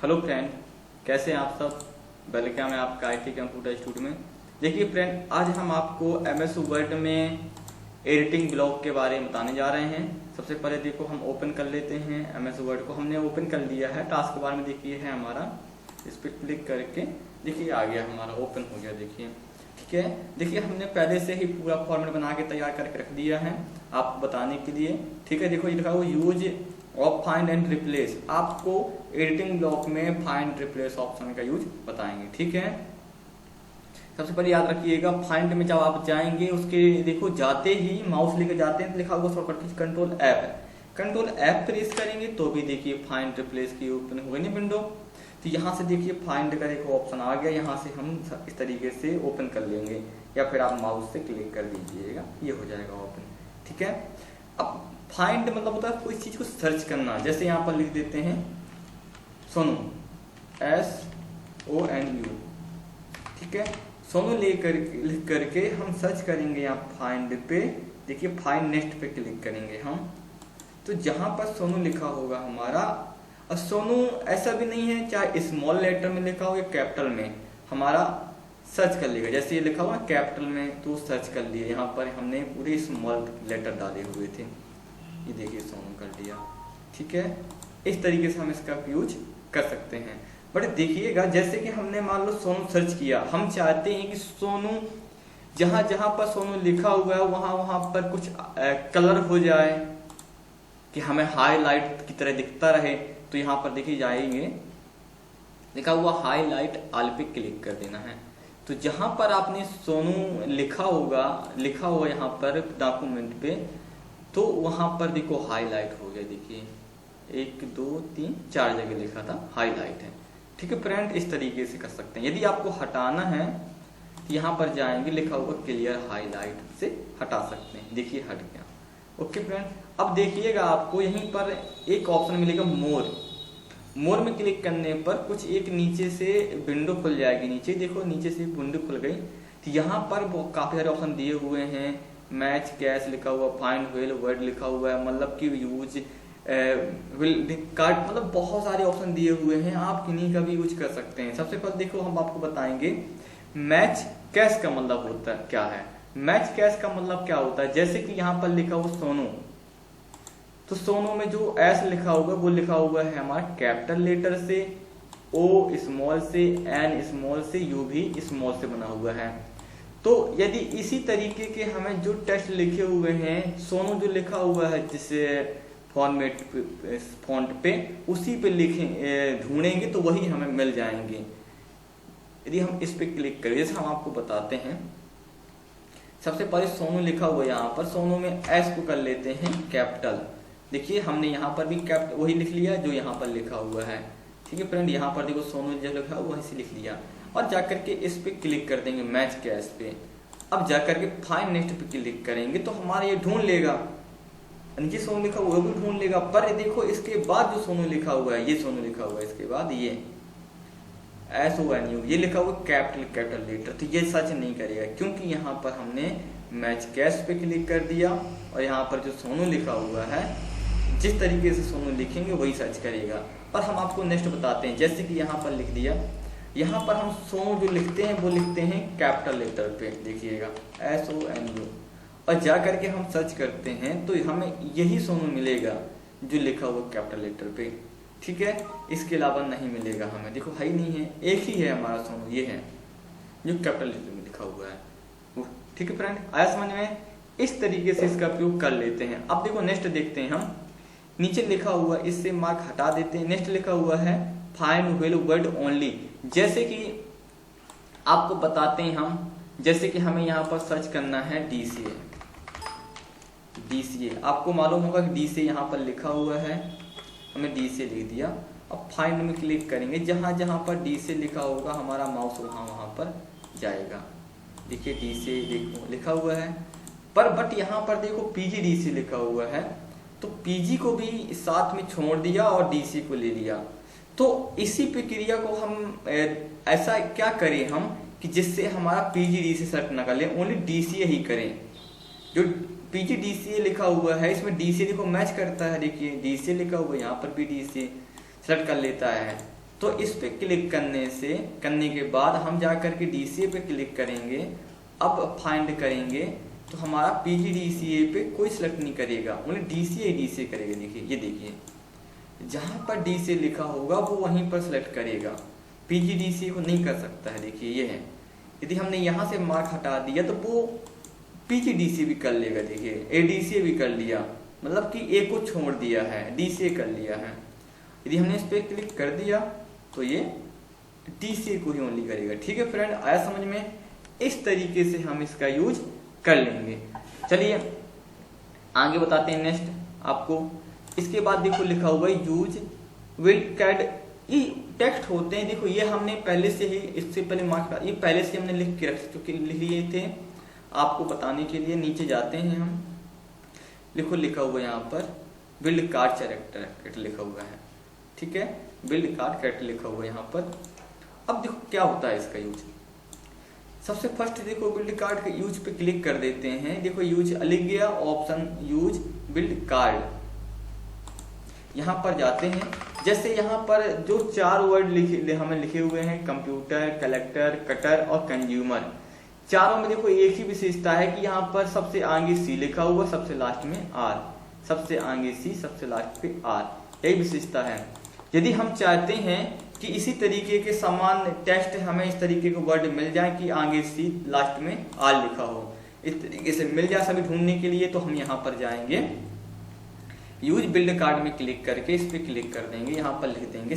Hello friend, कैसे हैं आप सब। वेलकम है आपका आईटी कंप्यूटर स्टूडियो में। देखिए फ्रेंड, आज हम आपको एमएस वर्ड में एडिटिंग ब्लॉक के बारे में बताने जा रहे हैं। सबसे पहले देखो हम ओपन कर लेते हैं एमएस वर्ड को। हमने ओपन कर लिया है। टास्क बार में देखिए है हमारा, इस पर क्लिक करके देखिए आ गया हमारा, ओपन हो गया। देखिए ठीक है। देखिए हमने पहले से ही पूरा फॉर्मेट बना के तैयार करके रख दिया है आपको बताने के लिए। ठीक है, देखो ये लिखा हुआ use of find and replace. आपको एडिटिंग ब्लॉक में फाइंड रिप्लेस ऑप्शन का यूज बताएंगे। ठीक है, सबसे पहले याद रखिएगा, फाइंड में जब आप जाएंगे उसके देखो जाते ही माउस लेकर जाते हैं तो लिखा हुआ शॉर्टकट की कंट्रोल ऐप है। कंट्रोल ऐप प्रेस करेंगे तो भी देखिए फाइंड रिप्लेस की ओपन हो गई ना विंडो। तो यहाँ से देखिए फाइंड का एक ऑप्शन आ गया, यहाँ से हम इस तरीके से ओपन कर लेंगे या फिर आप माउस से क्लिक कर दीजिएगा, ये हो जाएगा ओपन। ठीक है, अब फाइंड मतलब होता है कोई चीज को सर्च करना। जैसे यहाँ पर लिख देते हैं सोनू, SONU। ठीक है, सोनू लिख करके हम सर्च करेंगे यहाँ फाइंड पे। देखिए फाइंड नेक्स्ट पे क्लिक करेंगे हम, तो जहां पर सोनू लिखा होगा हमारा, और सोनू ऐसा भी नहीं है चाहे स्मॉल लेटर में लिखा हो या कैपिटल में, हमारा सर्च कर लेगा। जैसे ये लिखा हुआ कैपिटल में तो सर्च कर लिया, यहाँ पर हमने पूरे स्मॉल लेटर डाले हुए थे, ये देखिए सोनू कर दिया। ठीक है, इस तरीके से हम इसका यूज कर सकते हैं। बट देखिएगा जैसे कि हमने मान लो सोनू सर्च किया, हम चाहते हैं कि सोनू जहां जहां पर सोनू लिखा हुआ है वहां वहां पर कुछ कलर हो जाए कि हमें हाईलाइट की तरह दिखता रहे। तो यहाँ पर देखिए जाएंगे, लिखा हुआ हाईलाइट ऑल पे क्लिक कर देना है। तो जहां पर आपने सोनू लिखा हुआ यहाँ पर डॉक्यूमेंट पे, तो वहां पर देखो हाईलाइट हो गया। देखिए 1 2 3 4 जगह लिखा था हाईलाइट है। ठीक है फ्रेंड, इस तरीके से कर सकते हैं। यदि आपको हटाना है तो यहाँ पर जाएंगे, लिखा हुआ क्लियर हाईलाइट से हटा सकते हैं। देखिए हट गया। ओके फ्रेंड, अब देखिएगा आपको यहीं पर एक ऑप्शन मिलेगा मोर में क्लिक करने पर कुछ एक नीचे से विंडो खुल जाएगी। नीचे देखो, नीचे से विंडो खुल गई। तो यहाँ पर काफी सारे ऑप्शन दिए हुए हैं। मैच कैश लिखा हुआ, फाइंड व्हेल वर्ड लिखा हुआ है, मतलब कि यूज कार्ड, मतलब बहुत सारे ऑप्शन दिए हुए हैं। आप किन्हीं का भी यूज कर सकते हैं। सबसे पहले देखो हम आपको बताएंगे मैच कैश का मतलब होता है क्या है। मैच कैश का मतलब क्या होता है, जैसे कि यहाँ पर लिखा हुआ सोनू, तो सोनू में जो एस लिखा होगा वो लिखा हुआ है हमारा कैपिटल लेटर से, O स्मॉल से, N स्मॉल से, U भी स्मॉल से बना हुआ है। तो यदि इसी तरीके के हमें जो टेक्स्ट लिखे हुए हैं, सोनू जो लिखा हुआ है जिस फॉन्ट पे, उसी पे लिखें ढूंढेंगे तो वही हमें मिल जाएंगे। यदि हम इस पे क्लिक करें, जैसे हम आपको बताते हैं, सबसे पहले सोनू लिखा हुआ है यहाँ पर, सोनू में S को कर लेते हैं कैपिटल। देखिए हमने यहाँ पर भी कैपिटल वही लिख लिया जो यहाँ पर लिखा हुआ है। ठीक है फ्रेंड, यहाँ पर देखो सोनू जो लिखा है वही से लिख लिया, और जाकर के इस पे क्लिक कर देंगे मैच कैश पे। अब जाकर के फाइंड नेक्स्ट पे क्लिक करेंगे तो हमारा ये ढूंढ लेगा, नीचे सोनू लिखा हुआ है वो ढूंढ लेगा। पर देखो इसके बाद जो सोनू लिखा हुआ है, ये सोनू लिखा हुआ है, इसके बाद ये SONU ये लिखा हुआ कैपिटल लेटर, तो ये सर्च नहीं करेगा क्योंकि यहाँ पर हमने मैच कैश पे क्लिक कर दिया, और यहाँ पर जो सोनू लिखा हुआ है जिस तरीके से सोनू लिखेंगे वही सर्च करेगा। और हम आपको नेक्स्ट बताते हैं, जैसे कि यहाँ पर लिख दिया, यहाँ पर हम सोनू जो लिखते हैं वो लिखते हैं कैपिटल लेटर पे, देखिएगा SONU, और जा करके हम सर्च करते हैं तो हमें यही सोनू मिलेगा जो लिखा हुआ कैपिटल लेटर पे। ठीक है, इसके अलावा नहीं मिलेगा हमें। देखो है ही नहीं है, एक ही है हमारा सोनू, ये है जो कैपिटल लेटर में लिखा हुआ है। ठीक है फ्रेंड, आया समझ में। इस तरीके से इसका उपयोग कर लेते हैं। अब देखो नेक्स्ट देखते हैं हम, नीचे लिखा हुआ इससे मार्क हटा देते हैं। नेक्स्ट लिखा हुआ है फाइंड व्हेल वर्ड ओनली। जैसे कि आपको बताते हैं हम, जैसे कि हमें यहाँ पर सर्च करना है DCA। आपको मालूम होगा कि DCA यहाँ पर लिखा हुआ है, हमने DCA लिख दिया। अब फाइंड में क्लिक करेंगे, जहां जहां पर DCA लिखा होगा हमारा माउस वहां पर जाएगा। देखिए DCA देखो लिखा हुआ है, पर बट यहाँ पर देखो PGDC लिखा हुआ है, तो PG को भी साथ में छोड़ दिया और DC को ले लिया। तो इसी प्रक्रिया को हम ऐसा क्या करें हम कि जिससे हमारा PGDC सेलेक्ट ना कर ले, ओनली DCA ही करें। जो PGDCA लिखा हुआ है इसमें DCA देखो मैच करता है। देखिए DCA लिखा हुआ है, यहाँ पर भी DCA सेलेक्ट कर लेता है। तो इस पे क्लिक करने के बाद हम जा करके DCA पे क्लिक करेंगे। अब फाइंड करेंगे तो हमारा PGDCA पे कोई सिलेक्ट नहीं करेगा, ओनली DCA करेगा। देखिए ये देखिए, जहाँ पर DCA लिखा होगा वो वहीं पर सिलेक्ट करेगा, PGDCA को नहीं कर सकता है। देखिए ये है, यदि हमने यहाँ से मार्क हटा दिया तो वो PGDCA भी कर लेगा। देखिए ADCA भी कर लिया, मतलब कि A को छोड़ दिया है, DCA कर लिया है। यदि हमने इस पर क्लिक कर दिया तो ये DCA को ही ओनली करेगा। ठीक है फ्रेंड, आया समझ में? इस तरीके से हम इसका यूज कर लेंगे। चलिए आगे बताते हैं नेक्स्ट आपको। इसके बाद देखो लिखा हुआ है यूज विल कैड, ये टेक्स्ट होते हैं। देखो ये हमने पहले से ही, इससे पहले मार्क ये पहले से हमने लिख के रख चुके, लिख लिए थे आपको बताने के लिए। नीचे जाते हैं हम, लिखो लिखा हुआ है यहाँ पर बिल्ड कार्ड कैरेक्टर लिखा हुआ है। ठीक है, बिल्ड कार्ड कैरेक्टर लिखा हुआ है यहाँ पर। अब देखो क्या होता है इसका यूज। सबसे फर्स्ट देखो बिल्ड कार्ड के यूज पे क्लिक कर देते हैं। देखो यूज लिख गया ऑप्शन, यूज बिल्ड कार्ड, यहाँ पर जाते हैं। जैसे यहाँ पर जो 4 वर्ड हमें लिखे हुए हैं, कंप्यूटर, कलेक्टर, कटर और कंज्यूमर, चारों में देखो एक ही विशेषता है कि यहाँ पर सबसे आगे C लिखा हुआ, सबसे लास्ट में R, सबसे आगे C, सबसे लास्ट पे R, यही विशेषता है। यदि हम चाहते हैं कि इसी तरीके के समान टेक्स्ट हमें इस तरीके के वर्ड मिल जाए कि आगे C लास्ट में R लिखा हो, इस तरीके से मिल जाए सभी ढूंढने के लिए, तो हम यहाँ पर जाएंगे, यूज बिल्ड कार्ड में क्लिक करके इस पे क्लिक कर देंगे। यहाँ पर लिख देंगे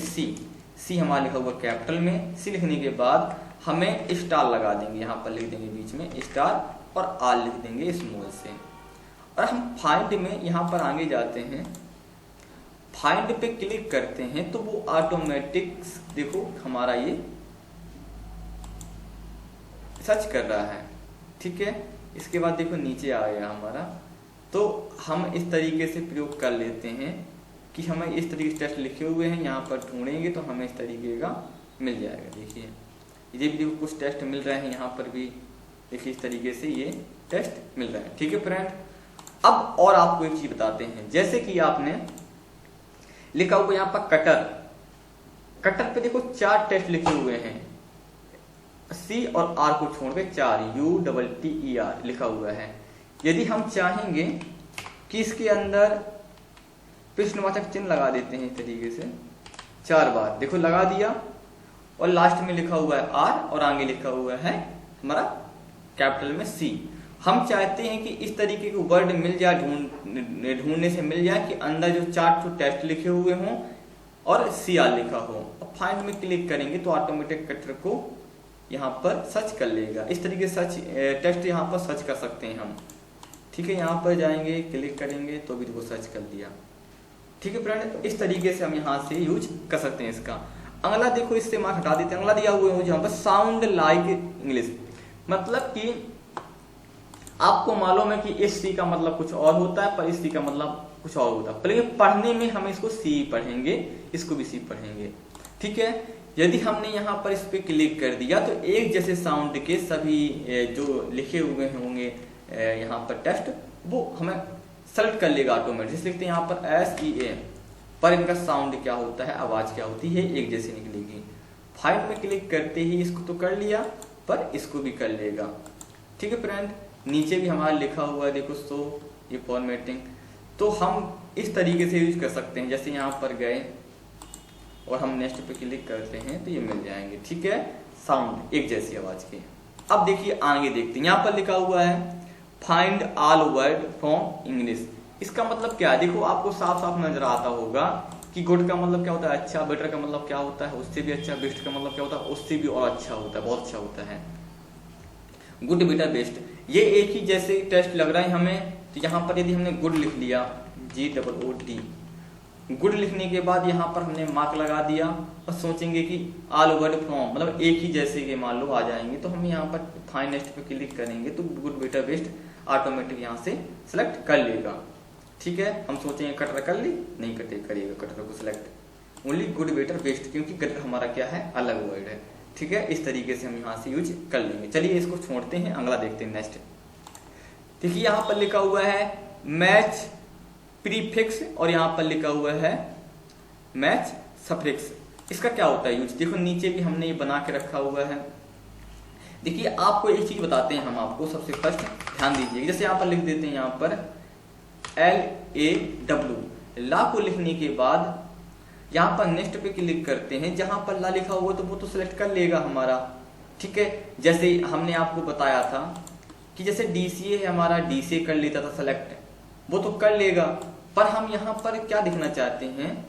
C हमारा लिखा हुआ कैपिटल में। C लिखने के बाद हमें स्टार लगा देंगे, यहाँ पर लिख देंगे बीच में स्टार और R लिख देंगे स्मॉल से। और हम फाइंड में यहाँ पर आगे जाते हैं, फाइंड पे क्लिक करते हैं तो वो ऑटोमेटिक देखो हमारा ये सर्च कर रहा है। ठीक है, इसके बाद देखो नीचे आ गया हमारा, तो हम इस तरीके से प्रयोग कर लेते हैं कि हमें इस तरीके से टेस्ट लिखे हुए हैं, यहाँ पर ढूंढेंगे तो हमें इस तरीके का मिल जाएगा। देखिए ये भी देखो कुछ टेस्ट मिल रहे हैं, यहाँ पर भी देखिए इस तरीके से ये टेस्ट मिल रहा है। ठीक है फ्रेंड, अब और आपको एक चीज बताते हैं। जैसे कि आपने लिखा हुआ यहाँ पर कटर पे देखो 4 टेस्ट लिखे हुए हैं, C और R को छोड़ के 4 UTTER लिखा हुआ है। यदि हम चाहेंगे कि इसके अंदर प्रश्नवाचक चिन्ह लगा देते हैं इस तरीके से 4 बार, देखो लगा दिया, और लास्ट में लिखा हुआ है R और आगे लिखा हुआ है हमारा कैपिटल में C। हम चाहते हैं कि इस तरीके के वर्ड मिल जाए, ढूंढने से मिल जाए कि अंदर जो 4 टेस्ट लिखे हुए हों और CR लिखा हो। अब फाइंड में क्लिक करेंगे तो ऑटोमेटिक कटर को यहाँ पर सर्च कर लेगा। इस तरीके से टेक्स्ट यहाँ पर सर्च कर सकते हैं हम। ठीक है, यहाँ पर जाएंगे, क्लिक करेंगे तो भी वो सर्च कर दिया। ठीक है फ्रेंड, इस तरीके से हम यहाँ से यूज कर सकते हैं इसका। अगला देखो, इससे मार्क हटा देते हैं। अगला दिया हुआ है यहाँ पर साउंड लाइक इंग्लिश, मतलब कि आपको मालूम है कि इस C का मतलब कुछ और होता है, पर इस C का मतलब कुछ और होता है, पर लेकिन पढ़ने में हम इसको C पढ़ेंगे, इसको भी C पढ़ेंगे। ठीक है, यदि हमने यहाँ पर इस पे क्लिक कर दिया तो एक जैसे साउंड के सभी जो लिखे हुए होंगे यहाँ पर टेक्स्ट, वो हमें सेलेक्ट कर लेगा ऑटोमेटिक। जैसे लिखते हैं यहाँ पर SEA, पर इनका साउंड क्या होता है, आवाज क्या होती है, एक जैसे निकलेगी। फाइंड में क्लिक करते ही इसको तो कर लिया, पर इसको भी कर लेगा। ठीक है फ्रेंड, नीचे भी हमारा लिखा हुआ है देखो सो ये फॉर्मेटिंग, तो हम इस तरीके से यूज कर सकते हैं। जैसे यहाँ पर गए और हम नेक्स्ट पे क्लिक करते हैं तो ये मिल जाएंगे। ठीक है, साउंड एक जैसी आवाज की। अब देखिए आगे देखते हैं, यहाँ पर लिखा हुआ है find all word from English. इसका मतलब क्या है, देखो आपको साफ साफ नजर आता होगा कि गुड का मतलब क्या होता है, अच्छा, बेटर का मतलब क्या होता है, उससे भी अच्छा, बेस्ट का मतलब क्या होता है, उससे भी और अच्छा होता है, बहुत अच्छा होता है। गुड, बेटर, बेस्ट, ये एक ही जैसे टेस्ट लग रहा है हमें। तो यहाँ पर यदि हमने गुड लिख लिया, GOOD, गुड लिखने के बाद यहाँ पर हमने मार्क लगा दिया और सोचेंगे कि ऑल वर्ड फ्रॉम मतलब एक ही जैसे के मान लो आ जाएंगे, तो हम यहाँ पर फाइंड नेक्स्ट पे क्लिक करेंगे तो गुड, बेटर, बेस्ट ऑटोमेटिक यहाँ से सिलेक्ट कर लेगा। ठीक है, हम सोचेंगे कटर कर ली, नहीं करेगा कटर को select, only good, better, best, क्योंकि कटर हमारा क्या है, अलग वर्ड है। ठीक है, इस तरीके से हम यहाँ से यूज कर लेंगे। चलिए इसको छोड़ते हैं, अगला देखते हैं नेक्स्ट। देखिए यहाँ पर लिखा हुआ है मैच प्रीफिक्स और यहाँ पर लिखा हुआ है मैच सफिक्स। इसका क्या होता है यूज, देखो नीचे भी हमने ये बना के रखा हुआ है। देखिए आपको एक चीज बताते हैं हम आपको, सबसे फर्स्ट ध्यान दीजिए, जैसे यहाँ पर लिख देते हैं यहाँ पर LAW, ला को लिखने के बाद यहाँ पर नेक्स्ट पे क्लिक करते हैं, जहां पर ला लिखा हुआ तो वो तो सिलेक्ट कर लेगा हमारा, ठीक है। जैसे हमने आपको बताया था कि जैसे DCA है हमारा, DCA कर लेता था सेलेक्ट, वो तो कर लेगा, पर हम यहाँ पर क्या दिखना चाहते हैं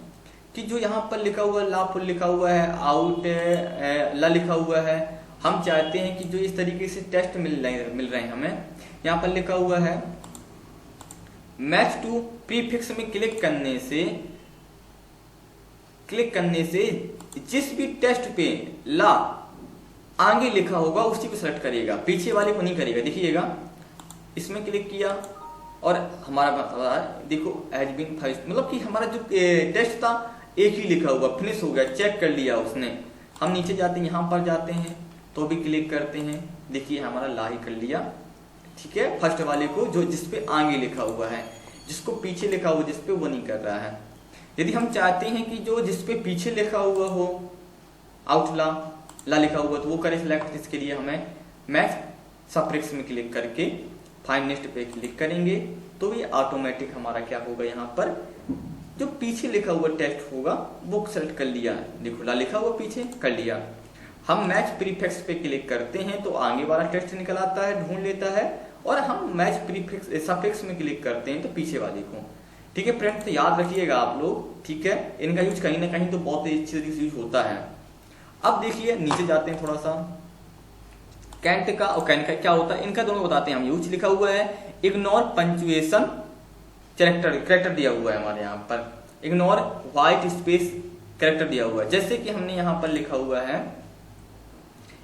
कि जो यहाँ पर लिखा हुआ ला फुल लिखा हुआ है, आउट ला लिखा हुआ है, हम चाहते हैं कि जो इस तरीके से टेस्ट मिल रहे हैं हमें, यहाँ पर लिखा हुआ है मैच टू प्रीफिक्स में क्लिक करने से जिस भी टेस्ट पे ला आगे लिखा होगा उसी को सेलेक्ट करेगा, पीछे वाले को नहीं करेगा। देखिएगा इसमें क्लिक किया और हमारा देखो हैज बीन फिनिश्ड, मतलब कि हमारा जो टेस्ट था एक ही लिखा हुआ, फिनिश हो गया, चेक कर लिया उसने। हम नीचे जाते हैं, यहाँ पर जाते हैं तो भी क्लिक करते हैं, देखिए हमारा ला ही कर लिया, ठीक है। फर्स्ट वाले को जो जिसपे आगे लिखा हुआ है, जिसको पीछे लिखा हुआ जिसपे वो नहीं कर रहा है। यदि हम चाहते हैं कि जो जिसपे पीछे लिखा हुआ हो आउट ला लिखा हुआ तो वो करें सिलेक्ट, इसके लिए हमें मैच सफिक्स में क्लिक करके फाइंड नेक्स्ट पे क्लिक करेंगे तो ये ऑटोमेटिक हमारा क्या होगा, यहाँ पर जो पीछे लिखा हुआ टेक्स्ट होगा वो सेलेक्ट कर लिया, देखो ला लिखा हुआ पीछे कर लिया। हम मैच प्रीफिक्स पे क्लिक करते हैं तो आगे वाला टेक्स्ट निकल आता है, ढूंढ लेता है, और हम मैच प्रीफिक्स सफिक्स में क्लिक करते हैं तो पीछे वाले को, ठीक है फ्रेंड। तो याद रखिएगा आप लोग, ठीक है, इनका यूज कहीं ना कहीं तो बहुत ही अच्छी तरीके से यूज होता है। अब देखिए नीचे जाते हैं थोड़ा सा, कैंट का और कैन का क्या होता है, इनका दोनों बताते हैं हम यूज। लिखा हुआ है इग्नोर पंचुएशन कैरेक्टर दिया हुआ है हमारे यहाँ पर, इग्नोर व्हाइट स्पेस कैरेक्टर दिया हुआ है। जैसे कि हमने यहाँ पर लिखा हुआ है,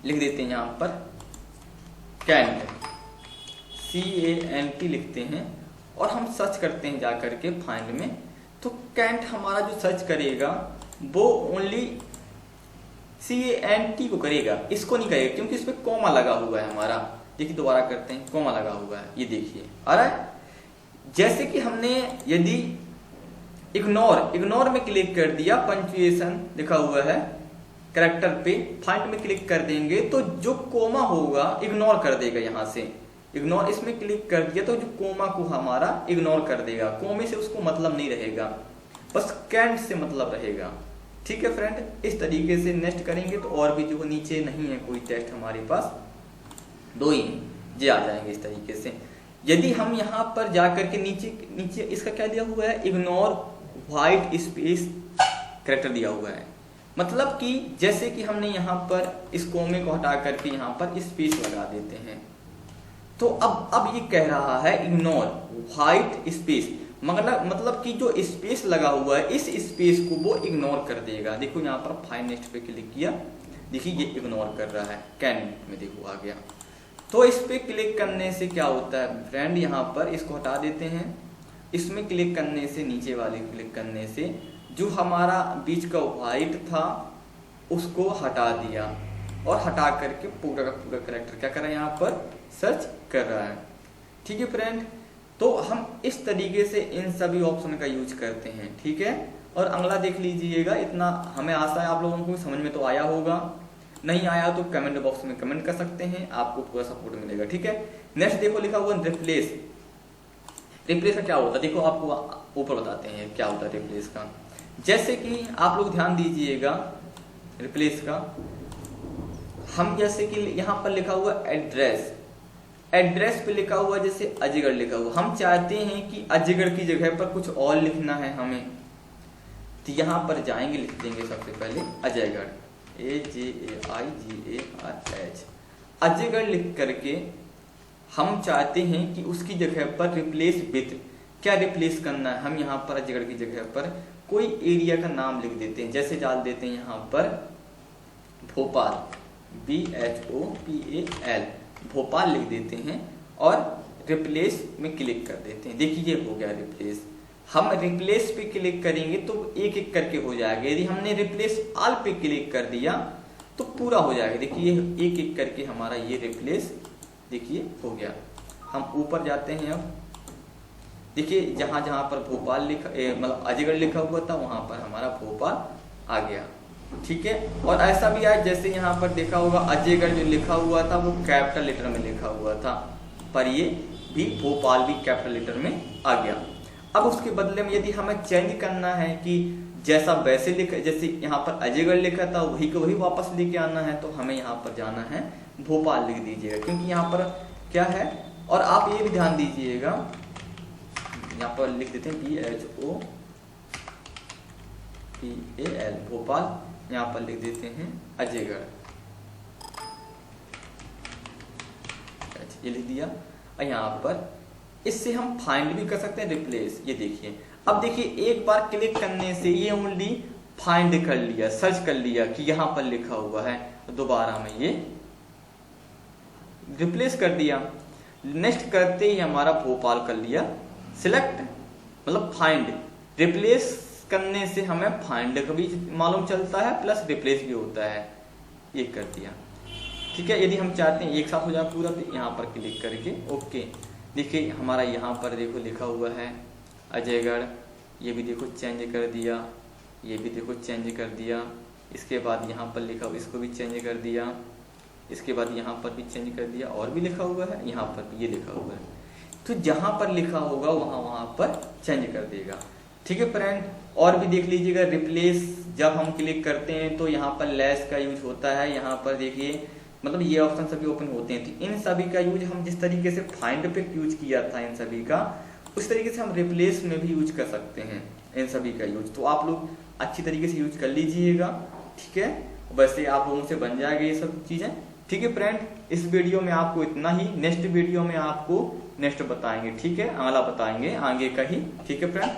लिख देते हैं यहाँ पर कैंट, CANT लिखते हैं और हम सर्च करते हैं जाकर के फाइंड में, तो कैंट हमारा जो सर्च करेगा वो ओनली CANT को करेगा, इसको नहीं करेगा क्योंकि इस पे कॉमा लगा हुआ है हमारा। देखिए दोबारा करते हैं, कॉमा लगा हुआ है, ये देखिए आ रहा है। जैसे कि हमने यदि इग्नोर में क्लिक कर दिया, पंचुएशन लिखा हुआ है कैरेक्टर पे, फाइंड में क्लिक कर देंगे तो जो कोमा होगा इग्नोर कर देगा। यहाँ से इग्नोर इसमें क्लिक कर दिया तो जो कोमा को हमारा इग्नोर कर देगा, कोमे से उसको मतलब नहीं रहेगा, बस कैंट से मतलब रहेगा, ठीक है फ्रेंड। इस तरीके से नेक्स्ट करेंगे तो और भी जो नीचे नहीं है कोई टेक्स्ट हमारे पास, दो ही ये आ जाएंगे इस तरीके से। यदि हम यहाँ पर जाकर के नीचे इसका क्या दिया हुआ है, इग्नोर व्हाइट स्पेस कैरेक्टर दिया हुआ है, मतलब कि जैसे कि हमने यहाँ पर इस कोमे को हटा करके यहाँ पर स्पेस लगा देते हैं, तो अब ये कह रहा है इग्नोर व्हाइट स्पेस, मतलब कि जो स्पेस लगा हुआ है इस स्पेस को वो इग्नोर कर देगा। देखो यहाँ पर फाइंड नेक्स्ट पे क्लिक किया, देखिए ये इग्नोर कर रहा है, कैन में देखो आ गया। तो इस पे क्लिक करने से क्या होता है फ्रेंड, यहाँ पर इसको हटा देते हैं, इसमें क्लिक करने से, नीचे वाले क्लिक करने से जो हमारा बीच का व्हाइट था उसको हटा दिया और हटा करके पूरा का पूरा कैरेक्टर क्या कर रहा है यहाँ पर सर्च कर रहा है, ठीक है फ्रेंड। तो हम इस तरीके से इन सभी ऑप्शन का यूज करते हैं, ठीक है। और अगला देख लीजिएगा, इतना हमें आशा है आप लोगों को समझ में तो आया होगा, नहीं आया तो कमेंट बॉक्स में कमेंट कर सकते हैं, आपको पूरा सपोर्ट मिलेगा, ठीक है। नेक्स्ट देखो लिखा हुआ रिप्लेस, रिप्लेस का क्या होता है, देखो आपको ऊपर बताते हैं क्या होता है रिप्लेस का। जैसे कि आप लोग ध्यान दीजिएगा रिप्लेस का, हम जैसे कि यहाँ पर लिखा हुआ एड्रेस पे लिखा हुआ जैसे अजगर लिखा हुआ, हम चाहते हैं कि अजगर की जगह पर कुछ और लिखना है हमें, तो यहाँ पर जाएंगे, लिख देंगे सबसे पहले अजगर, AJAIGARH, अजगर लिख करके हम चाहते हैं कि उसकी जगह पर रिप्लेस विथ, क्या रिप्लेस करना है, हम यहाँ पर अजगर की जगह पर कोई एरिया का नाम लिख देते हैं, जैसे डाल देते हैं यहाँ पर भोपाल, BHOPAL, भोपाल लिख देते हैं और रिप्लेस में क्लिक कर देते हैं। देखिए ये हो गया रिप्लेस। हम रिप्लेस पे क्लिक करेंगे तो एक एक करके हो जाएगा, यदि हमने रिप्लेस ऑल पे क्लिक कर दिया तो पूरा हो जाएगा। देखिए एक एक करके हमारा ये रिप्लेस देखिए हो गया। हम ऊपर जाते हैं, अब देखिए जहां जहां पर भोपाल लिखा मतलब अजगर लिखा हुआ था वहां पर हमारा भोपाल आ गया, ठीक है। और ऐसा भी है जैसे यहाँ पर देखा होगा अजयगढ़ जो लिखा हुआ था वो कैपिटल लेटर में लिखा हुआ था, पर ये भी भोपाल भी कैपिटल लेटर में आ गया। अब उसके बदले में यदि हमें चेंज करना है कि जैसा वैसे लिखा, जैसे यहाँ पर अजयगढ़ लिखा था वही को वही वापस लेके आना है, तो हमें यहाँ पर जाना है भोपाल लिख दीजिएगा, क्योंकि यहाँ पर क्या है। और आप ये भी ध्यान दीजिएगा, यहाँ पर लिख देते हैं BHOPAL भोपाल, यहाँ पर लिख देते हैं अजयगढ़, ये लिख दिया। और यहाँ पर इससे हम फाइंड भी कर सकते हैं रिप्लेस, ये देखिए। अब देखिए एक बार क्लिक करने से ये ओनली फाइंड कर लिया, सर्च कर लिया कि यहाँ पर लिखा हुआ है, दोबारा में ये रिप्लेस कर दिया। नेक्स्ट करते ही हमारा भोपाल कर लिया सिलेक्ट, मतलब फाइंड। रिप्लेस करने से हमें फाइंड का भी मालूम चलता है प्लस रिप्लेस भी होता है, ये कर दिया। ठीक है, यदि हम चाहते हैं एक साथ हो जाए पूरा तो यहाँ पर क्लिक करके ओके। देखिए हमारा यहाँ पर देखो लिखा हुआ है अजयगढ़, ये भी देखो चेंज कर दिया, ये भी देखो चेंज कर दिया। इसके बाद यहाँ पर लिखा हुआ इसको भी चेंज कर दिया, इसके बाद यहाँ पर भी चेंज कर दिया, और भी लिखा हुआ है यहाँ पर भी ये लिखा हुआ है। तो जहाँ पर लिखा होगा वहाँ पर चेंज कर देगा। ठीक है फ्रेंड, और भी देख लीजिएगा रिप्लेस जब हम क्लिक करते हैं तो यहाँ पर लेस का यूज होता है। यहाँ पर देखिए मतलब ये ऑप्शन सभी ओपन होते हैं, तो इन सभी का यूज हम जिस तरीके से फाइंड पे यूज किया था इन सभी का, उस तरीके से हम रिप्लेस में भी यूज कर सकते हैं इन सभी का यूज। तो आप लोग अच्छी तरीके से यूज कर लीजिएगा। ठीक है, वैसे आप लोगों से बन जाएगा ये सब चीजें। ठीक है फ्रेंड, इस वीडियो में आपको इतना ही, नेक्स्ट वीडियो में आपको नेक्स्ट बताएंगे। ठीक है, अगला बताएंगे आगे का ही। ठीक है फ्रेंड।